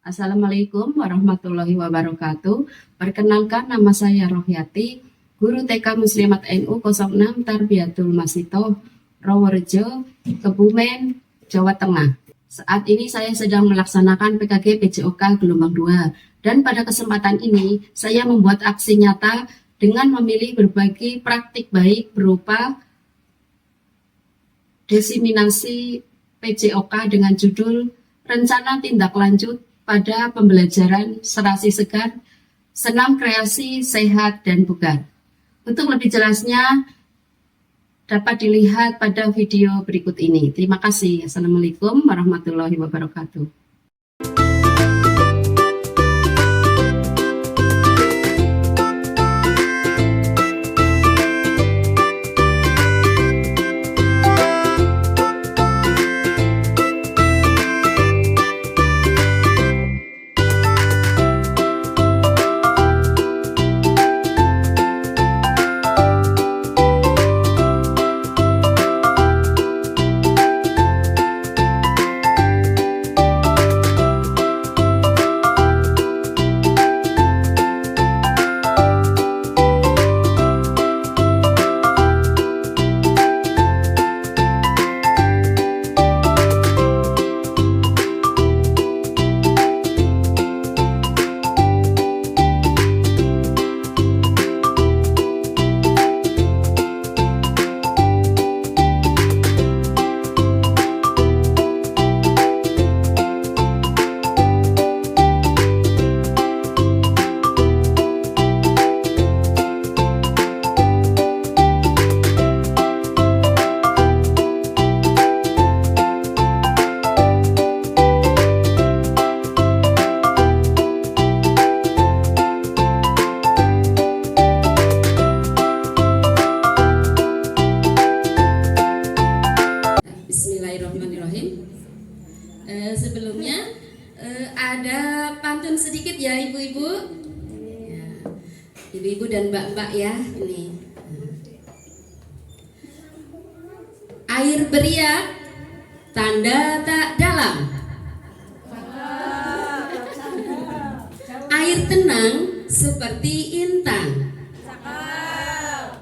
Assalamualaikum warahmatullahi wabarakatuh. Perkenalkan, nama saya Rohyati, guru TK Muslimat NU 06 Tarbiyatul Masitoh, Rawarejo, Kebumen, Jawa Tengah. Saat ini saya sedang melaksanakan PKG PJOK gelombang 2, dan pada kesempatan ini saya membuat aksi nyata dengan memilih berbagi praktik baik berupa diseminasi PJOK dengan judul Rencana Tindak Lanjut pada Pembelajaran Serasi Segar, Senam Kreasi Sehat dan Bugar. Untuk lebih jelasnya dapat dilihat pada video berikut ini. Terima kasih. Assalamualaikum warahmatullahi wabarakatuh. Sebelumnya ada pantun sedikit ya ibu-ibu, ya, ibu-ibu dan mbak-mbak ya. Ini air beriak tanda tak dalam, air tenang seperti intan.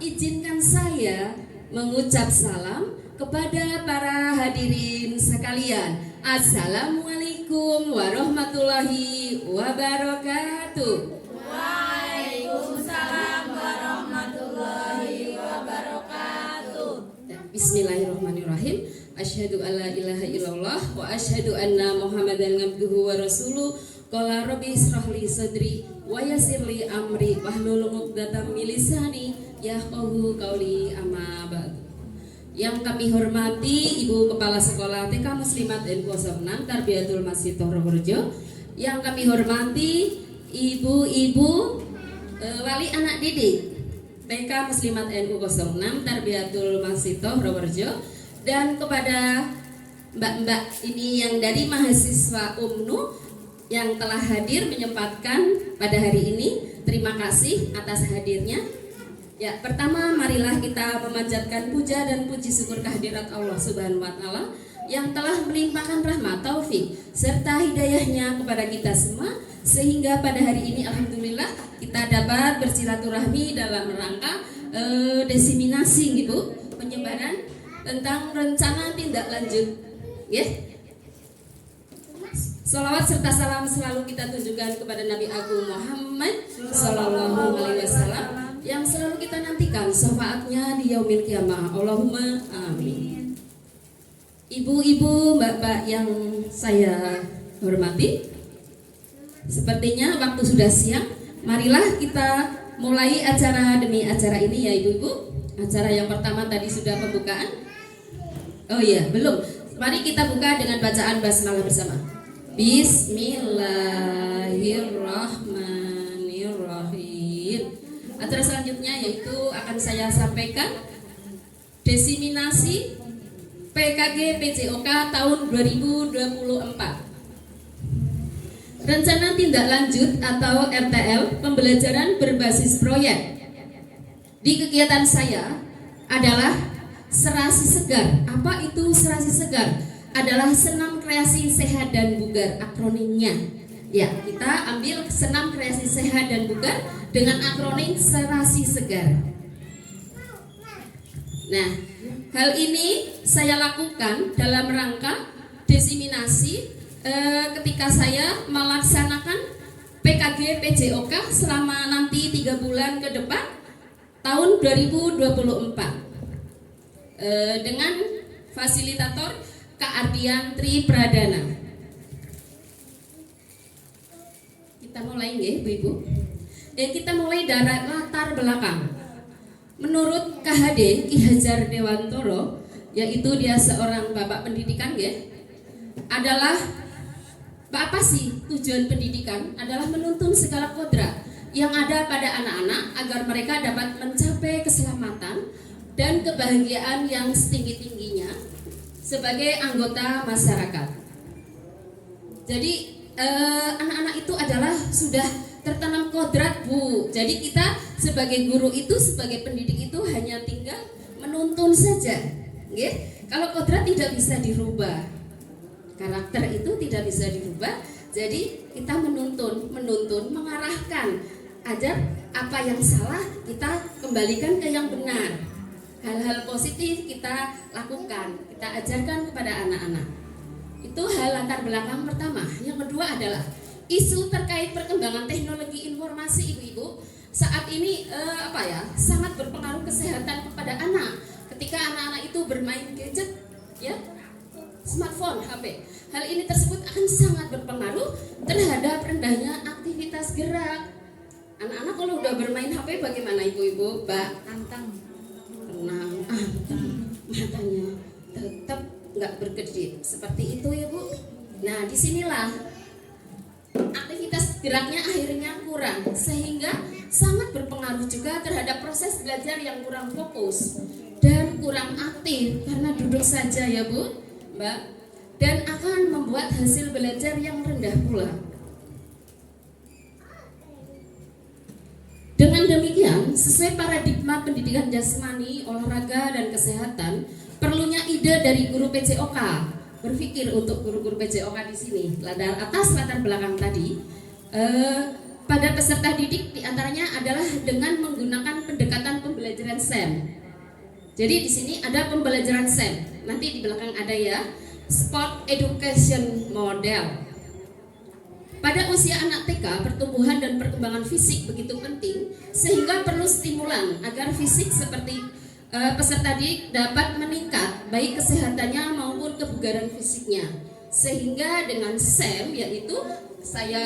Izinkan saya mengucap salam kepada para hadirin sekalian. Assalamualaikum warahmatullahi wabarakatuh. Waalaikumsalam warahmatullahi wabarakatuh. Bismillahirrahmanirrahim. Asyhadu alla ilaha illallah wa asyhadu anna Muhammadan abduhu wa rasuluh. Qala rabbi israhli sadri wa yassirli amri wahlul 'uqdatam min lisani yafqahu qawli, amma ba'du. Yang kami hormati Ibu Kepala Sekolah TK Muslimat NU 06 Tarbiyatul Masitoh Rawarejo, yang kami hormati ibu-ibu wali anak didik TK Muslimat NU 06 Tarbiyatul Masitoh Rawarejo, dan kepada mbak-mbak ini yang dari mahasiswa UMNU yang telah hadir menyempatkan pada hari ini. Terima kasih atas hadirnya. Ya, pertama marilah kita memanjatkan puja dan puji syukur kehadirat Allah Subhanahu wa taala yang telah melimpahkan rahmat, taufik serta hidayahnya kepada kita semua, sehingga pada hari ini alhamdulillah kita dapat bersilaturahmi dalam rangka diseminasi gitu, penyebaran tentang rencana tindak lanjut. Ya. Salawat serta salam selalu kita tunjukkan kepada Nabi Agung Muhammad sallallahu alaihi wasallam yang selalu kita nantikan syafaatnya di yaumil kiamah. Allahumma amin. Ibu-ibu, mbak-mbak yang saya hormati, sepertinya waktu sudah siang. Marilah kita mulai acara demi acara ini ya ibu-ibu. Acara yang pertama tadi sudah pembukaan. Oh iya, belum. Mari kita buka dengan bacaan basmalah bersama. Bismillahirrahmanirrahim. Acara selanjutnya yaitu akan saya sampaikan diseminasi PKG PJOK tahun 2024. Rencana tindak lanjut atau RTL pembelajaran berbasis proyek. Di kegiatan saya adalah serasi segar. Apa itu serasi segar? Adalah senam kreasi sehat dan bugar, akronimnya. Ya, kita ambil senam kreasi sehat dan bugar dengan akronim serasi segar. Nah, hal ini saya lakukan dalam rangka diseminasi ketika saya melaksanakan PKG PJOK selama nanti 3 bulan ke depan tahun 2024 dengan fasilitator Kak Ardian Tri Pradana. Kita mulai nggih Bu-ibu. Kita mulai dari latar belakang. Menurut KHD Ki Hajar Dewantoro, yaitu dia seorang bapak pendidikan adalah apa sih tujuan pendidikan? Adalah menuntun segala kodrat yang ada pada anak-anak agar mereka dapat mencapai keselamatan dan kebahagiaan yang setinggi-tingginya sebagai anggota masyarakat. Jadi anak-anak itu adalah sudah tertanam kodrat Bu. Jadi kita sebagai guru itu, sebagai pendidik itu hanya tinggal menuntun saja. Kalau kodrat tidak bisa dirubah, karakter itu tidak bisa dirubah. Jadi kita menuntun, mengarahkan agar apa yang salah kita kembalikan ke yang benar. Hal-hal positif kita lakukan, kita ajarkan kepada anak-anak. Itu hal latar belakang pertama. Yang kedua adalah isu terkait perkembangan teknologi informasi ibu-ibu saat ini sangat berpengaruh kesehatan kepada anak. Ketika anak-anak itu bermain gadget, smartphone, HP, hal ini tersebut akan sangat berpengaruh terhadap rendahnya aktivitas gerak. Anak-anak kalau udah bermain HP bagaimana ibu-ibu? Tenang, matanya tetap nggak berkedip seperti itu ya Bu. Nah disinilah aktivitas geraknya akhirnya kurang, sehingga sangat berpengaruh juga terhadap proses belajar yang kurang fokus dan kurang aktif karena duduk saja ya Bu, Mbak, dan akan membuat hasil belajar yang rendah pula. Dengan demikian, sesuai paradigma pendidikan jasmani, olahraga, dan kesehatan, perlunya ide dari guru PJOK. Berpikir untuk guru-guru PJOK di sini, atas latar belakang tadi, pada peserta didik diantaranya adalah dengan menggunakan pendekatan pembelajaran SEM. Jadi di sini ada pembelajaran SEM. Nanti di belakang ada ya, Sport Education Model. Pada usia anak TK, pertumbuhan dan perkembangan fisik begitu penting, sehingga perlu stimulan agar fisik seperti peserta didik dapat meningkat, baik kesehatannya maupun kebugaran fisiknya. Sehingga dengan SEM, yaitu saya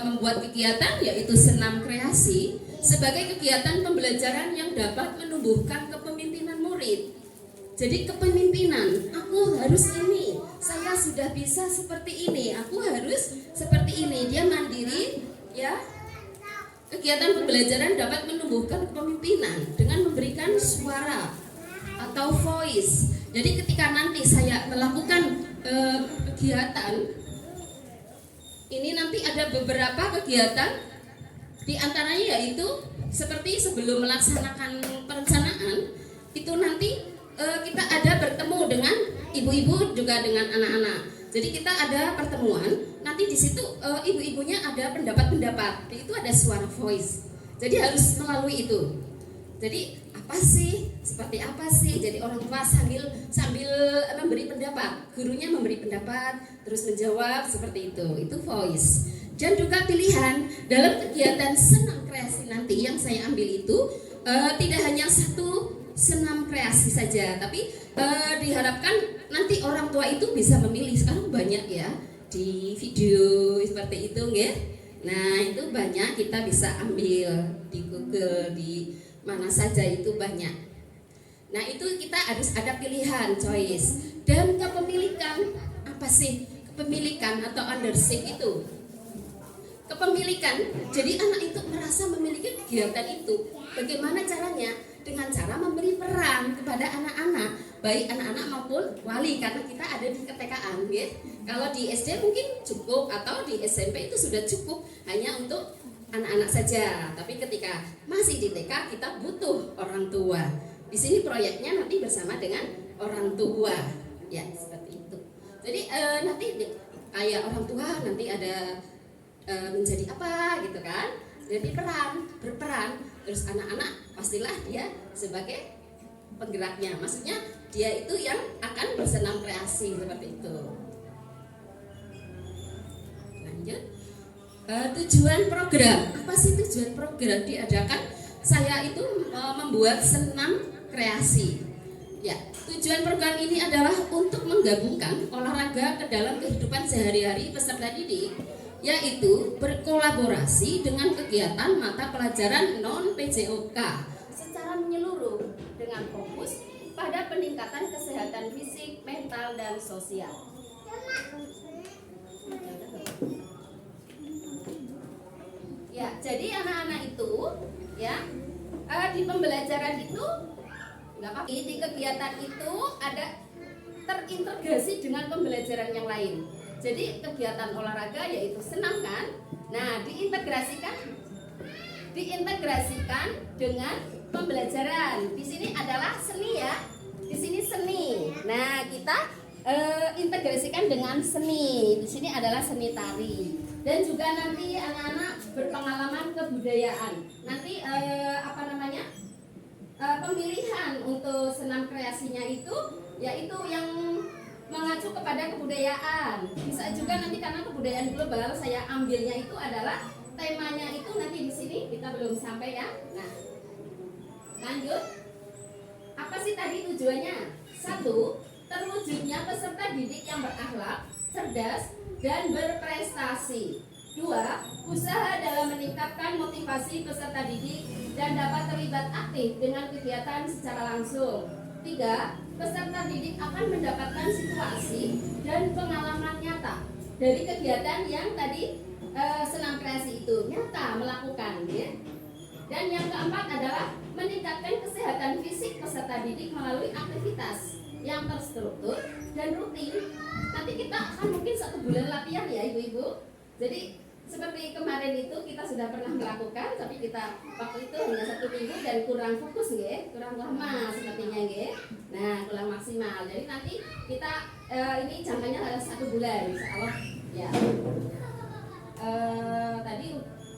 membuat kegiatan yaitu senam kreasi sebagai kegiatan pembelajaran yang dapat menumbuhkan kepemimpinan murid. Jadi kepemimpinan, aku harus ini, saya sudah bisa seperti ini, aku harus seperti ini. Dia mandiri ya. Kegiatan pembelajaran dapat menumbuhkan kepemimpinan dengan memberikan suara atau voice. Jadi ketika nanti saya melakukan kegiatan ini, nanti ada beberapa kegiatan, di antaranya yaitu seperti sebelum melaksanakan perencanaan itu nanti kita ada bertemu dengan ibu-ibu juga dengan anak-anak. Jadi kita ada pertemuan, nanti di situ ibu-ibunya ada pendapat-pendapat, itu ada suara voice. Jadi harus melalui itu. Jadi apa sih, seperti apa sih? Jadi orang tua sambil memberi pendapat, gurunya memberi pendapat, terus menjawab seperti itu voice. Dan juga pilihan dalam kegiatan senam kreasi nanti yang saya ambil itu tidak hanya satu senam kreasi saja, tapi diharapkan nanti orang tua itu bisa memilih. Sekarang banyak ya di video seperti itu ya. Nah itu banyak, kita bisa ambil di Google, di mana saja itu banyak. Nah itu kita harus ada pilihan, choice. Dan kepemilikan, apa sih kepemilikan atau ownership itu? Kepemilikan, jadi anak itu merasa memiliki kegiatan itu. Bagaimana caranya? Dengan cara memberi peran kepada anak-anak, baik anak-anak maupun wali, karena kita ada di keTK-an ya. Kalau di SD mungkin cukup, atau di SMP itu sudah cukup hanya untuk anak-anak saja. Tapi ketika masih di TK kita butuh orang tua. Di sini proyeknya nanti bersama dengan orang tua, ya seperti itu. Jadi nanti kayak orang tua nanti ada menjadi apa gitu kan. Jadi berperan. Terus anak-anak pastilah dia sebagai penggeraknya. Maksudnya dia itu yang akan bersenam kreasi seperti itu. Lanjut. Tujuan program. Apa sih tujuan program diadakan? Saya itu membuat senam kreasi. Ya, tujuan program ini adalah untuk menggabungkan olahraga ke dalam kehidupan sehari-hari peserta didik, yaitu berkolaborasi dengan kegiatan mata pelajaran non-PJOK secara menyeluruh dengan fokus pada peningkatan kesehatan fisik, mental, dan sosial. Ya, jadi anak-anak itu ya di pembelajaran itu nggak apa, di kegiatan itu ada terintegrasi dengan pembelajaran yang lain. Jadi kegiatan olahraga yaitu senam kan. Nah, diintegrasikan dengan pembelajaran. Di sini adalah seni ya. Di sini seni. Nah, kita integrasikan dengan seni. Di sini adalah seni tari. Dan juga nanti anak-anak berpengalaman kebudayaan. Nanti pemilihan untuk senam kreasinya itu yaitu yang mengacu kepada kebudayaan. Bisa juga nanti karena kebudayaan global saya ambilnya itu adalah temanya itu nanti di sini kita belum sampai ya. Nah, lanjut. Apa sih tadi tujuannya? 1. Terwujudnya peserta didik yang berakhlak, cerdas, dan berprestasi. 2. Usaha dalam meningkatkan motivasi peserta didik dan dapat terlibat aktif dengan kegiatan secara langsung. 3. Peserta didik akan mendapatkan situasi dan pengalaman nyata dari kegiatan yang tadi senam kreasi itu nyata melakukan ya. Dan yang keempat adalah meningkatkan kesehatan fisik peserta didik melalui aktivitas yang terstruktur dan rutin. Nanti kita akan mungkin 1 bulan latihan ya ibu-ibu. Jadi seperti kemarin itu kita sudah pernah melakukan, tapi kita waktu itu hanya 1 minggu dan kurang fokus nggih, kurang lama sepertinya nggih. Nah, kurang maksimal. Jadi nanti kita ini jangkanya harus 1 bulan insyaallah ya. Tadi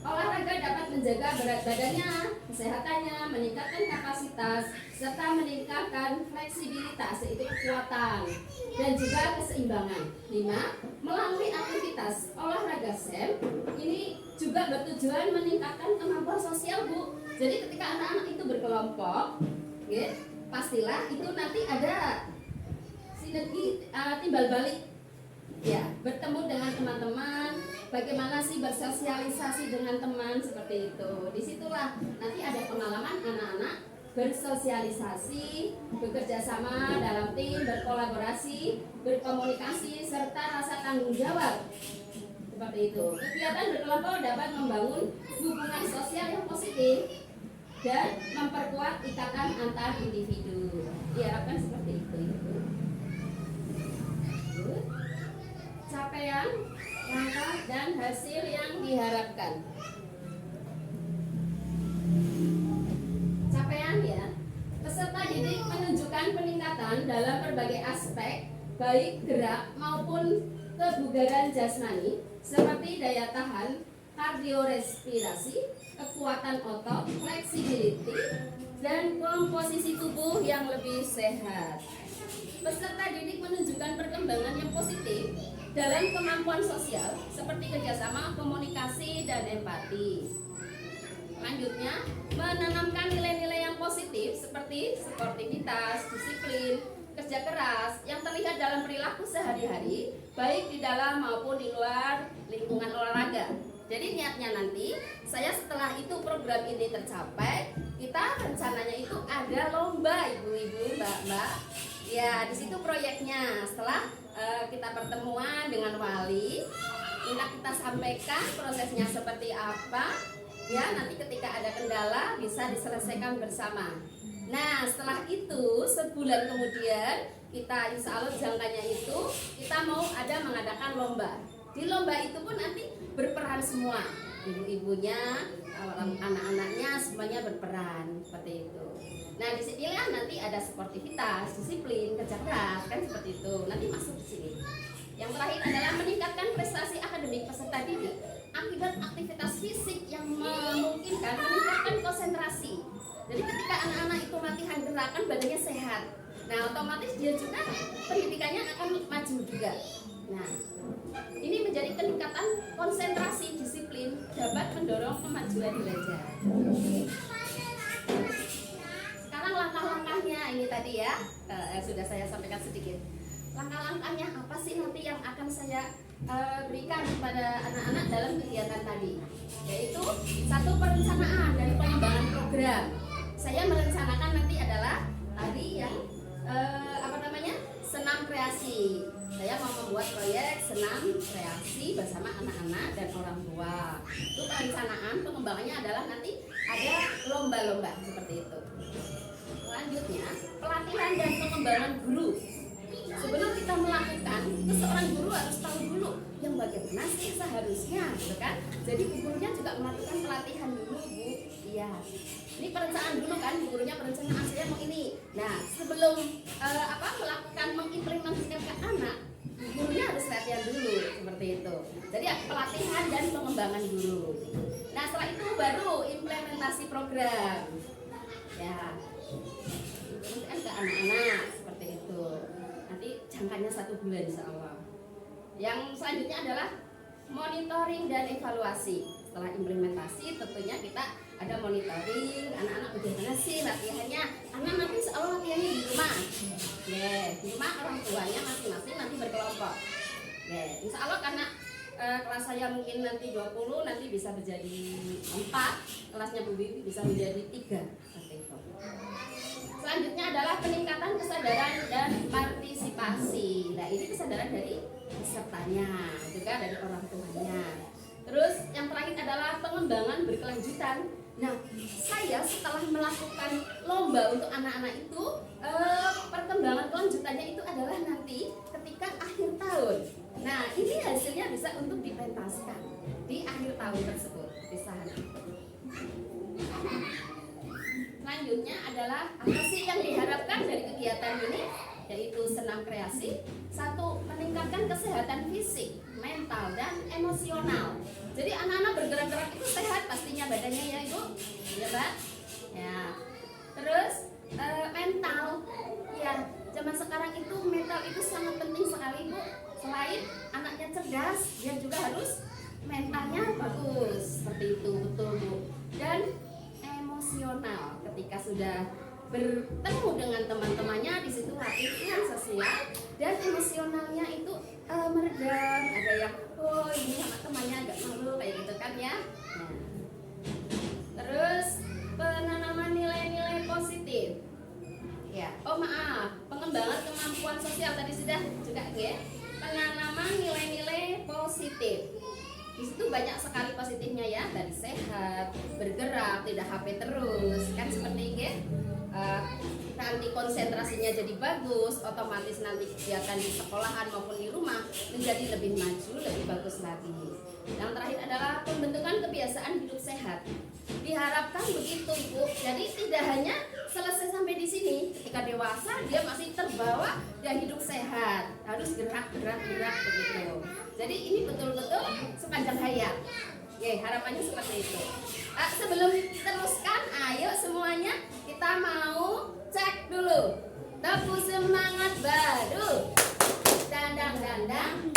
olahraga dapat menjaga berat badannya, kesehatannya, meningkatkan kapasitas, serta meningkatkan fleksibilitas, yaitu kekuatan, dan juga keseimbangan. 5. Melalui aktivitas olahraga SEM, ini juga bertujuan meningkatkan kemampuan sosial, Bu. Jadi ketika anak-anak itu berkelompok, ya, pastilah itu nanti ada sinergi timbal balik. Ya, bertemu dengan teman-teman, bagaimana sih bersosialisasi dengan teman seperti itu. Disitulah nanti ada pengalaman anak-anak bersosialisasi, bekerja sama dalam tim, berkolaborasi, berkomunikasi, serta rasa tanggung jawab. Seperti itu. Kegiatan berkelompok dapat membangun hubungan sosial yang positif dan memperkuat ikatan antar individu. Diharapkan seperti itu. Capaian, langkah, dan hasil yang diharapkan. Capaian ya, peserta didik menunjukkan peningkatan dalam berbagai aspek, baik gerak maupun kebugaran jasmani, seperti daya tahan, kardiorespirasi, kekuatan otot, fleksibilitas, dan komposisi tubuh yang lebih sehat. Peserta didik menunjukkan perkembangan yang positif dalam kemampuan sosial seperti kerjasama, komunikasi, dan empati. Selanjutnya, menanamkan nilai-nilai yang positif seperti sportivitas, disiplin, kerja keras yang terlihat dalam perilaku sehari-hari, baik di dalam maupun di luar lingkungan olahraga. Jadi niatnya nanti, saya setelah itu program ini tercapai, kita rencananya itu ada lomba ibu-ibu, mbak-mbak. Ya, di situ proyeknya. Setelah kita pertemuan dengan wali, minta kita sampaikan prosesnya seperti apa. Ya, nanti ketika ada kendala bisa diselesaikan bersama. Nah, setelah itu sebulan kemudian kita insya Allah jangkanya itu kita mau ada mengadakan lomba. Di lomba itu pun nanti berperan semua, ibu-ibunya, anak-anaknya semuanya berperan seperti itu. Nah, disinilah nanti ada sportivitas, disiplin, kerja keras, kan seperti itu. Nanti masuk di sini. Yang terakhir adalah meningkatkan prestasi akademik peserta didik akibat aktivitas fisik yang memungkinkan meningkatkan konsentrasi. Jadi ketika anak-anak itu latihan gerakan badannya sehat, nah otomatis dia juga pendidikannya akan maju juga. Nah, ini menjadi peningkatan konsentrasi disiplin dapat mendorong kemajuan belajar. Sekarang langkah-langkahnya ini tadi ya, sudah saya sampaikan sedikit. Langkah-langkahnya apa sih nanti yang akan saya berikan kepada anak-anak dalam kegiatan tadi? Yaitu satu, perencanaan dan pengembangan program. Saya merencanakan nanti adalah tadi yang senam kreasi. Saya mau membuat proyek senam kreasi bersama anak-anak dan orang tua. Itu perencanaan, pengembangannya adalah nanti ada lomba-lomba seperti itu. Selanjutnya, pelatihan dan pengembangan guru. Sebelum kita melakukan, itu seorang guru harus tahu dulu yang bagaimana sih seharusnya, gitu kan? Jadi gurunya juga melakukan pelatihan dulu, Bu. Iya. Ini perencanaan dulu kan, gurunya perencanaan saya mau ini. Nah, sebelum melakukan mengimplementasikan ke anak, gurunya harus latihan dulu seperti itu. Jadi pelatihan dan pengembangan guru. Nah, setelah itu baru implementasi program. Ya, implementasikan ke anak-anak seperti itu. Nanti jangkanya 1 bulan insya Allah. Yang selanjutnya adalah monitoring dan evaluasi. Setelah implementasi tentunya kita ada monitoring anak-anak bagaimana sih latihannya. Anak nanti insya Allah latihannya di rumah. Di rumah orang tuanya masing-masing nanti berkelompok. Insya Allah karena kelas saya mungkin nanti 20, nanti bisa menjadi 4, kelasnya Bu Bibi bisa menjadi 3 seperti itu. Selanjutnya adalah peningkatan kesadaran dan partisipasi. Nah, ini kesadaran dari pesertanya, juga dari orang tuanya. Terus yang terakhir adalah pengembangan berkelanjutan. Nah, saya setelah melakukan lomba untuk anak-anak itu, perkembangan kelanjutannya itu adalah nanti ketika akhir tahun. Nah, ini hasilnya bisa untuk dipentaskan di akhir tahun tersebut di sana. Selanjutnya adalah apa sih yang diharapkan dari kegiatan ini? Yaitu senam kreasi. 1, meningkatkan kesehatan fisik, mental, dan emosional. Jadi anak-anak bergerak-gerak itu sehat pastinya badannya ya Ibu, ya Pak? Ya. Terus mental, ya zaman sekarang itu mental itu sangat penting sekali Bu. Selain anaknya cerdas, dia juga harus mentalnya bagus, seperti itu, betul Bu. Dan emosional, ketika sudah bertemu dengan teman-temannya di situ latihan sosial dan emosionalnya itu meredam. Ada yang ini sama temannya agak malu kayak gitu kan ya. Nah. Terus penanaman nilai-nilai positif. Ya, pengembangan kemampuan sosial tadi sudah juga ya. Penanaman nilai-nilai positif. Di situ banyak sekali positifnya ya, dari sehat, bergerak, tidak HP terus, kan seperti itu. Nanti konsentrasinya jadi bagus, otomatis nanti kegiatan di sekolahan maupun di rumah menjadi lebih maju, lebih bagus lagi. Yang terakhir adalah pembentukan kebiasaan hidup sehat. Diharapkan begitu Ibu. Jadi tidak hanya selesai sampai di sini, ketika dewasa dia masih terbawa dan hidup sehat, harus gerak begitu. Jadi ini betul-betul sepanjang hayat. Oke, harapannya seperti itu. Sebelum diteruskan, ayo semuanya kita mau cek dulu. Tepuk semangat baru. Dandang dandang,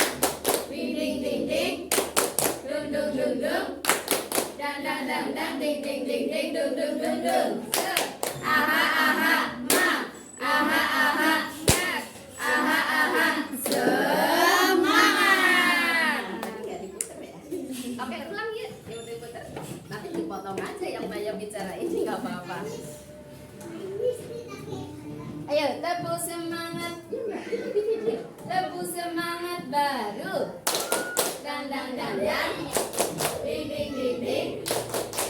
ding ding ding ding, dung dung dung dung. Dandang dandang, ding ding ding ding, dung dung dung dung. Aha aha ma, aha aha nak, aha aha semangat. Oke, ulang ya, diputer. Nanti dipotong aja yang banyak bicara ini nggak apa-apa. Ayo, tepuk semangat, tepuk semangat baru. Dandang dandang, ding ding ding ding,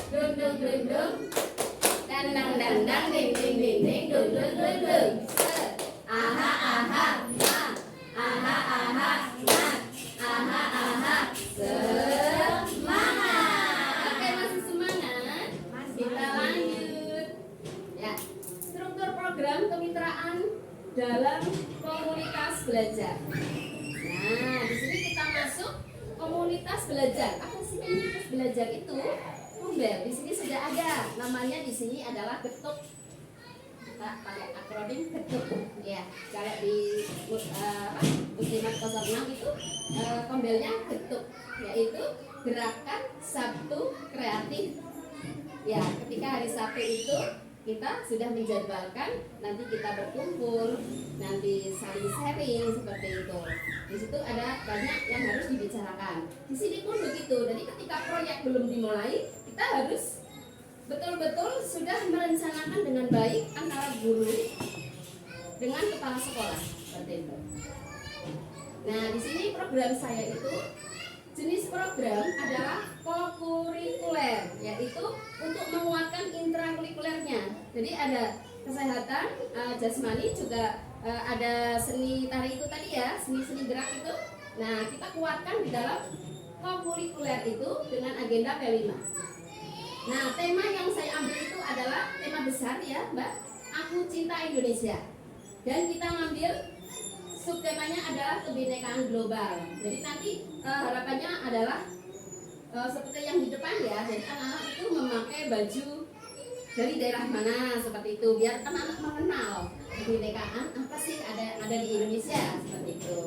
dung dung dung dung. Dandang dandang, ding ding ding ding, dung dung dung dung. Aha aha ma, aha aha ma, aha aha semangat. Oke, masih semangat? Kita lanjut. Ya, struktur program kemitraan dalam komunitas belajar. Nah, di sini kita masuk komunitas belajar. Apa belajar itu Umbel. Di sini sudah ada, namanya di sini adalah getuk. Kita pakai akronim getuk. Ya, kalau di Muslimat 06 itu Umbelnya getuk, yaitu gerakan Sabtu kreatif. Ya, ketika hari Sabtu itu kita sudah menjadwalkan nanti kita berkumpul, nanti saling sharing seperti itu. Di situ ada banyak yang harus dibicarakan. Di sini pun begitu. Jadi ketika proyek belum dimulai, kita harus betul-betul sudah merencanakan dengan baik antara guru dengan kepala sekolah seperti itu. Nah, di sini program saya itu jenis program adalah kokurikuler, yaitu untuk menguatkan intrakurikulernya. Jadi ada kesehatan jasmani, juga ada seni tari itu tadi ya, seni-seni gerak itu. Nah, kita kuatkan di dalam kokurikuler itu dengan agenda P5. Nah, tema yang saya ambil itu adalah tema besar ya, Mbak. Aku Cinta Indonesia. Dan kita ngambil subtemanya adalah kebinekaan global. Jadi nanti harapannya adalah seperti yang di depan ya. Jadi anak-anak itu memakai baju dari daerah mana seperti itu, biar anak-anak mengenal kebinekaan apa sih ada di Indonesia seperti itu.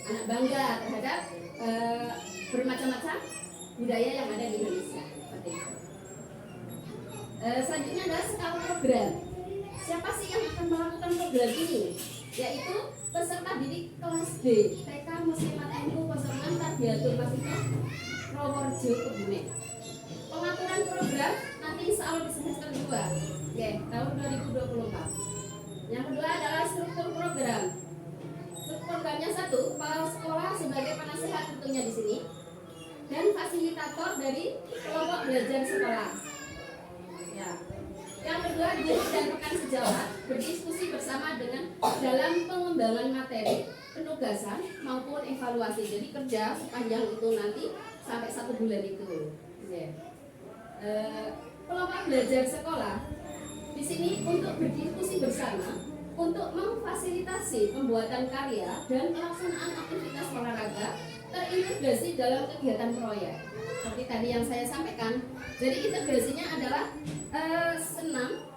Anak bangga terhadap bermacam-macam budaya yang ada di Indonesia seperti itu. Selanjutnya adalah skala program. Siapa sih yang akan melakukan program ini? Yaitu peserta didik kelas B TK Muslimat NU 06 Tarbiyatul Masifah Purworejo Kebumen. Pengaturan program nanti insya Allah di semester 2 ya, tahun 2024. Yang kedua adalah struktur program. Struktur programnya satu, kepala sekolah sebagai penasehat tentunya di sini, dan fasilitator dari kelompok belajar sekolah. Ya. Yang kedua, guru dan rekan sejawat berdiskusi bersama dengan dalam pengembangan materi, penugasan maupun evaluasi. Jadi kerja sepanjang itu nanti sampai 1 bulan itu. Yeah. Kelompok belajar sekolah di sini untuk berdiskusi bersama untuk memfasilitasi pembuatan karya dan pelaksanaan aktivitas olahraga terintegrasi dalam kegiatan proyek. Seperti tadi yang saya sampaikan, jadi integrasinya adalah senam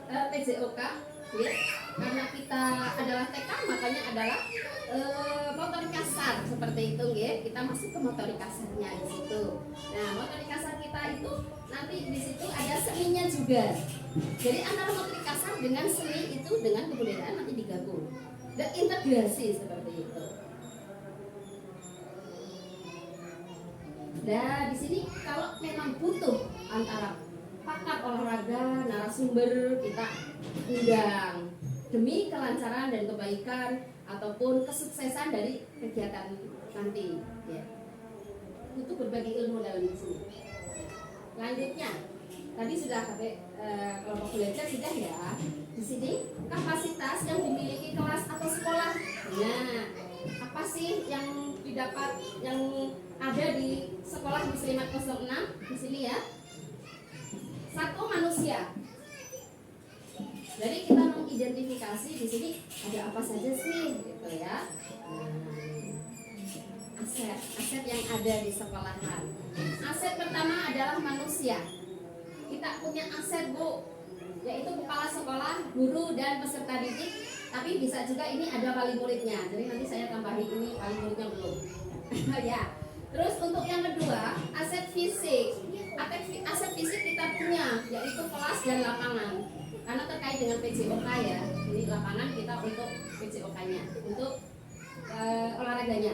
PJOK, ya. Karena kita adalah TK makanya adalah motorik kasar seperti itu, ya. Kita masuk ke motorik kasarnya di situ. Nah, motorik kasar kita itu nanti di situ ada seninya juga. Jadi antara motorik kasar dengan seni itu dengan kebudayaan nanti digabung dan integrasi seperti itu. Nah, di sini kalau memang butuh antara pakar olahraga, narasumber kita undang demi kelancaran dan kebaikan ataupun kesuksesan dari kegiatan nanti. Ya. Butuh berbagi ilmu dalam di sini. Lanjutnya, tadi sudah kelompok belajar sudah ya. Di sini kapasitas yang dimiliki kelas atau sekolah. Nah, apa sih yang didapat yang ada di sekolah Muslimat 06 di sini ya? Satu, manusia. Jadi kita mengidentifikasi di sini ada apa saja sih, gitu ya. Aset yang ada di sekolahan. Aset pertama adalah manusia. Kita punya aset, Bu, yaitu kepala sekolah, guru dan peserta didik. Tapi bisa juga ini ada wali muridnya. Jadi nanti saya tambahin ini wali muridnya belum. Ya. Terus untuk yang kedua, aset fisik. Aset fisik kita punya, yaitu kelas dan lapangan. Karena terkait dengan PJOK ya. Ini lapangan kita untuk PJOK-nya, untuk olahraganya.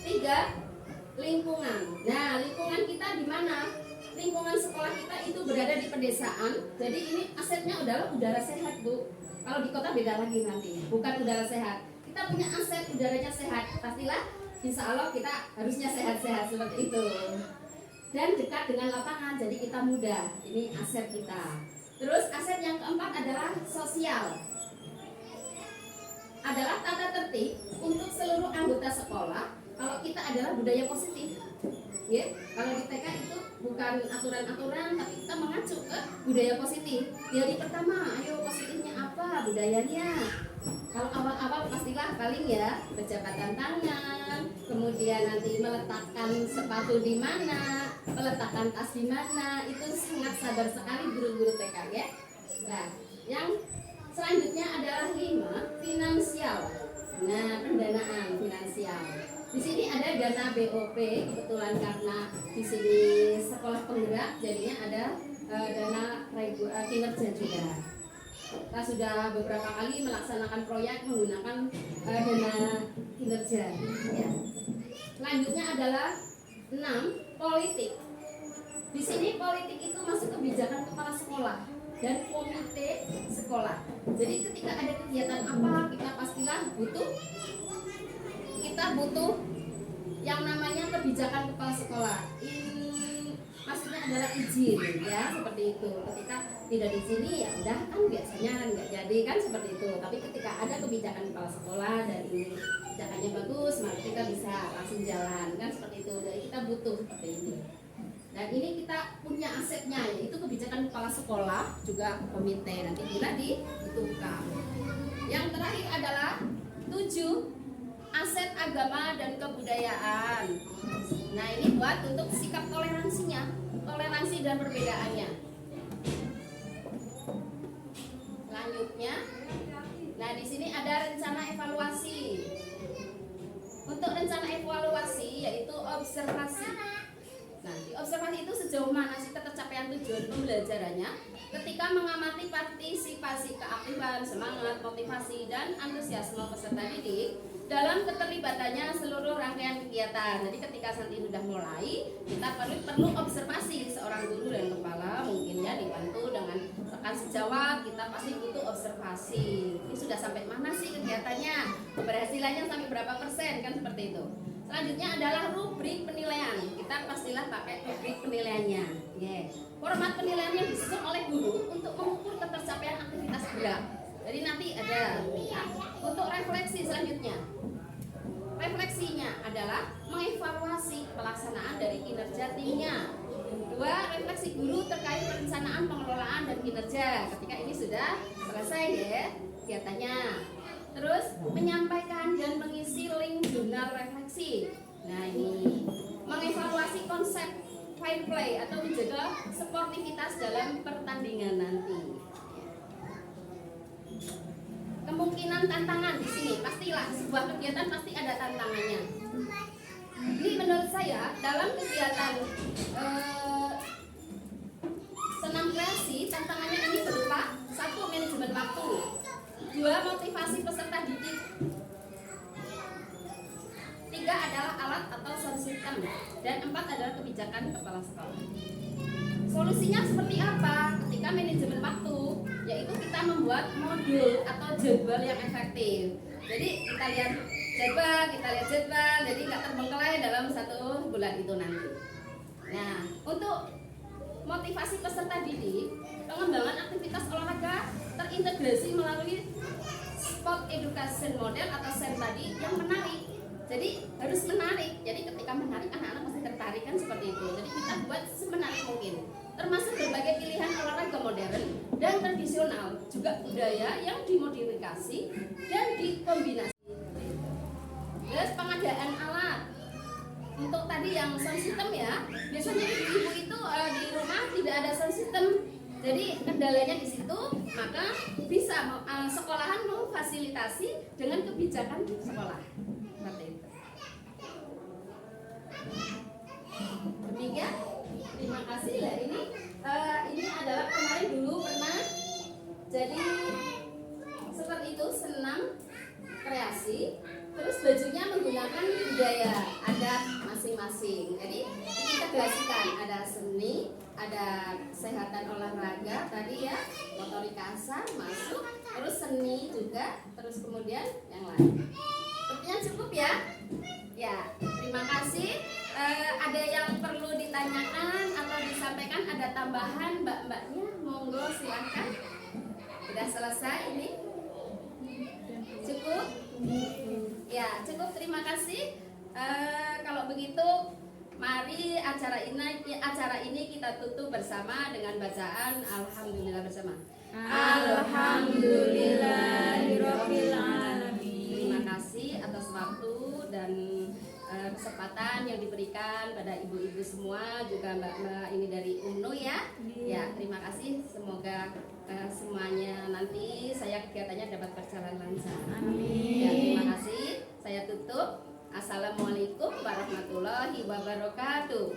3, lingkungan. Nah, lingkungan kita di mana? Lingkungan sekolah kita itu berada di pedesaan. Jadi ini asetnya adalah udara sehat, Bu. Kalau di kota beda lagi nanti, bukan udara sehat. Kita punya aset udaranya sehat, pastilah insya Allah kita harusnya sehat-sehat seperti itu. Dan dekat dengan lapangan, jadi kita mudah. Ini aset kita. Terus aset yang keempat adalah sosial. Adalah tata tertib untuk seluruh anggota sekolah. Kalau kita adalah budaya positif, ya. Kalau di TK itu bukan aturan-aturan, tapi kita mengacu ke budaya positif. Jadi pertama, ayo positifnya apa? Budayanya. Kalau awal-awal pastilah paling ya berjabatan tangan, kemudian nanti meletakkan sepatu di mana, peletakan tas di mana, itu sangat sadar sekali guru-guru TK ya. Nah, yang selanjutnya adalah 5, finansial. Nah, pendanaan finansial. Di sini ada dana BOP, kebetulan karena di sini sekolah penggerak, jadinya ada dana kinerja juga. Kita sudah beberapa kali melaksanakan proyek menggunakan dana kinerja. Ya. Selanjutnya adalah 6, politik. Di sini politik itu masuk kebijakan kepala sekolah dan komite sekolah. Jadi ketika ada kegiatan apa, kita pastilah kita butuh yang namanya kebijakan kepala sekolah. Maksudnya adalah izin ya, seperti itu. Ketika tidak di sini ya udah kan biasanya kan nggak jadi kan seperti itu. Tapi ketika ada kebijakan kepala sekolah dan ini kebijakannya bagus, maka kita bisa langsung jalan kan seperti itu. Jadi kita butuh seperti ini. Dan ini kita punya asetnya, yaitu kebijakan kepala sekolah juga komite nanti bila dibutuhkan. Yang terakhir adalah 7, aset agama dan kebudayaan. Nah ini buat untuk sikap toleransinya, toleransi dan perbedaannya. Selanjutnya, nah di sini ada rencana evaluasi. Untuk rencana evaluasi yaitu observasi. Nah, di observasi itu sejauh mana sih tercapaian tujuan pembelajarannya ketika mengamati partisipasi, keaktifan, semangat, motivasi, dan antusiasme peserta didik dalam keterlibatannya seluruh rangkaian kegiatan. Jadi ketika nanti sudah mulai, kita perlu observasi seorang guru dan kepala, mungkin ya dibantu dengan rekan sejawat, kita pasti butuh observasi. Ini sudah sampai mana sih kegiatannya, keberhasilannya sampai berapa persen, kan seperti itu. Selanjutnya adalah rubrik penilaian. Kita pastilah pakai rubrik penilaiannya. Format penilaiannya disusun oleh guru untuk mengukur ketercapaian aktivitas gerak. Jadi nanti ada untuk refleksi selanjutnya. Refleksinya adalah mengevaluasi pelaksanaan dari kinerja timnya. 2, refleksi guru terkait perencanaan, pengelolaan, dan kinerja. Ketika ini sudah selesai ya kegiatannya. Terus menyampaikan dan mengisi link jurnal refleksi. Nah ini mengevaluasi konsep fair play atau menjaga sportivitas dalam pertandingan nanti. Kemungkinan tantangan di sini pastilah sebuah kegiatan pasti ada tantangannya. Ini menurut saya dalam kegiatan senam kreasi tantangannya ini berupa 1, manajemen waktu, 2, motivasi peserta didik, 3 adalah alat atau sound system, dan 4 adalah kebijakan kepala sekolah. Solusinya seperti apa? Ketika manajemen waktu, yaitu kita membuat modul atau jadwal yang efektif. Jadi kita lihat jadwal, jadi nggak terbengkelai dalam 1 bulan itu nanti. Nah, untuk motivasi peserta didik, pengembangan aktivitas olahraga terintegrasi melalui sport education model atau SEM tadi yang menarik. Jadi harus menarik. Jadi ketika menarik anak-anak pasti tertarik kan seperti itu. Jadi kita buat semenarik mungkin. Termasuk berbagai pilihan olahraga modern dan tradisional, juga budaya yang dimodifikasi dan dikombinasi. Terus pengadaan alat. Untuk tadi yang sound system ya, biasanya ibu-ibu itu di rumah tidak ada sound system. Jadi kendalanya di situ, maka bisa sekolahan memfasilitasi dengan kebijakan sekolah. Seperti itu. Demikian, terima kasih lah ini adalah kemarin dulu pernah jadi seperti itu senam kreasi, terus bajunya menggunakan budaya adat masing-masing. Jadi diintegrasikan, ada seni, ada kesehatan olahraga tadi ya, motorik kasar masuk, terus seni juga, terus kemudian yang lain. Sepertinya cukup ya. Ya, terima kasih. Ada yang perlu ditanyakan atau disampaikan, ada tambahan mbak-mbaknya, monggo silahkan. Sudah selesai ini? Cukup? Ya, cukup. Terima kasih. Kalau begitu, mari acara ini kita tutup bersama dengan bacaan Alhamdulillah bersama. Alhamdulillahirobbilalamin. Terima kasih atas waktu dan kesempatan yang diberikan pada ibu-ibu semua, juga mbak-mbak ini dari UMNO ya. Ya, terima kasih. Semoga semuanya nanti saya kegiatannya dapat berjalan lancar. Ya, terima kasih. Saya tutup. Assalamualaikum warahmatullahi wabarakatuh.